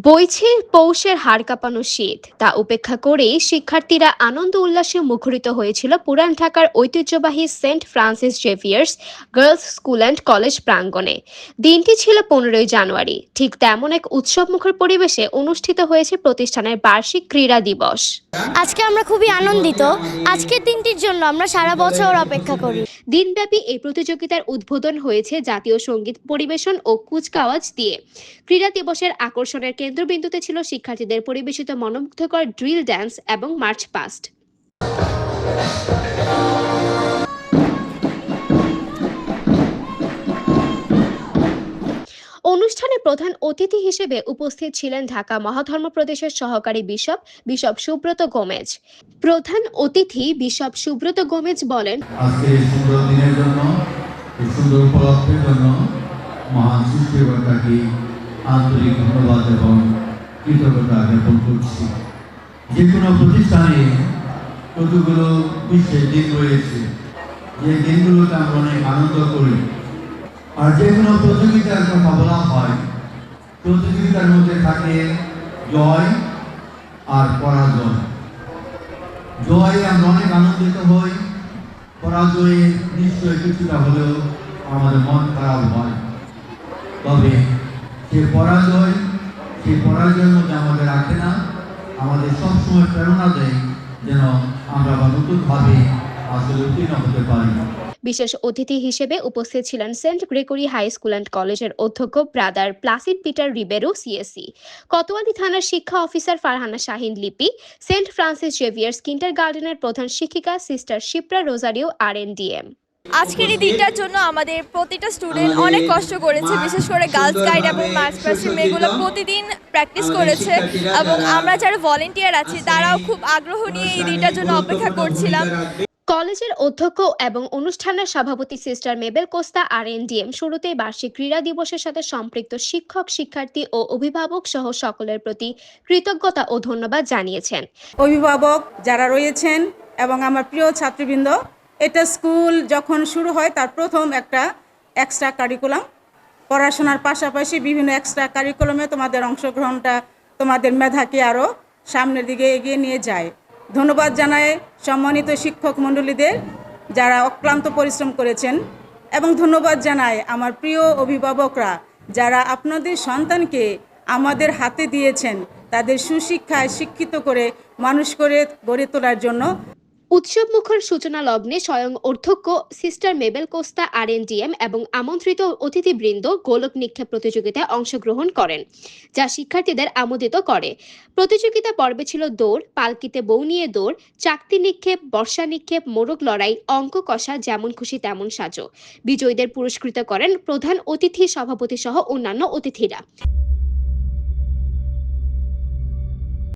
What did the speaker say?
বইছে পৌষের হাড় কাঁপানো শীত, তা উপেক্ষা করেই শিক্ষার্থীরা আনন্দ উল্লাসে মুখরিত হয়েছিল পুরান ঢাকার ঐতিহ্যবাহী Saint Francis Xavier's Girls School and College প্রাঙ্গণে। দিনটি ছিল 15ই জানুয়ারি। ঠিক তেমন এক উৎসবমুখর পরিবেশে অনুষ্ঠিত হয়েছে প্রতিষ্ঠানের বার্ষিক ক্রীড়া দিবস। আজকে আমরা খুবই আনন্দিত। আজকের দিনটির জন্য আমরা সারা বছর অপেক্ষা করি। দিনব্যাপী এই প্রতিযোগিতার উদ্বোধন হয়েছে জাতীয় সঙ্গীত পরিবেশন ও কুচকাওয়াজ দিয়ে। ক্রীড়া দিবসের আকর্ষণের কেন্দ্রবিন্দুতে ছিল শিক্ষার্থীদের পরিবেশিত মনোমুগ্ধকর ড্রিল ড্যান্স এবং মার্চ পাস্ট। অনুষ্ঠানে প্রধান অতিথি হিসেবে উপস্থিত ছিলেন ঢাকা মহাধর্মপ্রদেশের সহকারী বিশপ বিশপ সুব্রত গোমেজ। প্রধান অতিথি বিশপ সুব্রত গোমেজ বলেন, আজকে এই সুন্দর দিনের জন্য, এই সুন্দর উপলক্ষের জন্য মহান সৃষ্টিকর্তাকে আন্তরিক ধন্যবাদ এবং কৃতজ্ঞতা জ্ঞাপন করছি। যে কোনো প্রতিষ্ঠানে কতগুলো বিশেষ দিন রয়েছে, যে দিনগুলোতে আমরা অনেক আনন্দ করি। আর যে কোনো প্রতিযোগিতার কথা বলা হয়, প্রতিযোগিতার মধ্যে থাকে জয় আর পরাজয়। জয় আমরা অনেক আনন্দিত হই, পরাজয়ে নিশ্চয়ই কিছুটা হলেও আমাদের মন খারাপ হয়। তবে সেই পরাজয়ের মধ্যে আমাদের রাখে না, আমাদের সবসময় প্রেরণা দেয় যেন আমরা নতুনভাবে আসলে উত্তীর্ণ হতে পারি। বিশেষ অতিথি হিসেবে উপস্থিত ছিলেন Saint Gregory High School and কলেজের অধ্যক্ষ Brother Placid Peter Ribeiro CSC, Kotwali থানার শিক্ষা অফিসার ফারহানা শাহিন লিপি, সেন্ট ফ্রান্সিস জেভিয়ার্স কিন্ডারগার্টেনের প্রধান শিক্ষিকা সিস্টার শিপ্রা রোজারিও আরএনডিএম। আজকের এই দিনটার জন্য আমাদের প্রতিটা স্টুডেন্ট অনেক কষ্ট করেছে, বিশেষ করে গার্লস গাইড এবং মার্চ পাস্টের মেয়েগুলো প্রতিদিন প্র্যাকটিস করেছে এবং আমরা যারা ভলেন্টিয়ার আছি তারাও খুব আগ্রহ নিয়ে এই দিনটার জন্য অপেক্ষা করছিলাম। কলেজের অধ্যক্ষ এবং অনুষ্ঠানের সভাপতি সিস্টার মেবেল কোস্তা আরএনডিএম শুরুতেই বার্ষিক ক্রীড়া দিবসের সাথে সম্পৃক্ত শিক্ষক, শিক্ষার্থী ও অভিভাবক সহ সকলের প্রতি কৃতজ্ঞতা ও ধন্যবাদ জানিয়েছেন। অভিভাবক যারা রয়েছেন এবং আমার প্রিয় ছাত্রবৃন্দ, এটা স্কুল যখন শুরু হয় তার প্রথম একটা এক্সট্রা কারিকুলাম, পড়াশোনার পাশাপাশি বিভিন্ন এক্সট্রা কারিকুলামে তোমাদের অংশগ্রহণটা তোমাদের মেধাকে আরও সামনের দিকে এগিয়ে নিয়ে যায়। ধন্যবাদ জানাই সম্মানিত শিক্ষক মণ্ডলীদের যারা অক্লান্ত পরিশ্রম করেছেন, এবং ধন্যবাদ জানাই আমার প্রিয় অভিভাবকরা যারা আপনাদের সন্তানকে আমাদের হাতে দিয়েছেন তাদের সুশিক্ষায় শিক্ষিত করে মানুষ করে গড়ে তোলার জন্য। উৎসব মুখর সূচনা লগ্নে স্বয়ং অধ্যক্ষ সিস্টার মেবেল কোস্তা আরএনডিএম এবং আমন্ত্রিত অতিথিবৃন্দ গোলক নিক্ষেপ প্রতিযোগিতায় অংশগ্রহণ করেন, যা শিক্ষার্থীদের আমোদিত করে। প্রতিযোগিতা পর্বে ছিল দৌড়, পালকিতে বউ নিয়ে দৌড়, চাকতি নিক্ষেপ, বর্ষা নিক্ষেপ, মোরগ লড়াই, অঙ্ক কষা, যেমন খুশি তেমন সাজো। বিজয়ীদের পুরস্কৃত করেন প্রধান অতিথি, সভাপতি সহ অন্যান্য অতিথিরা।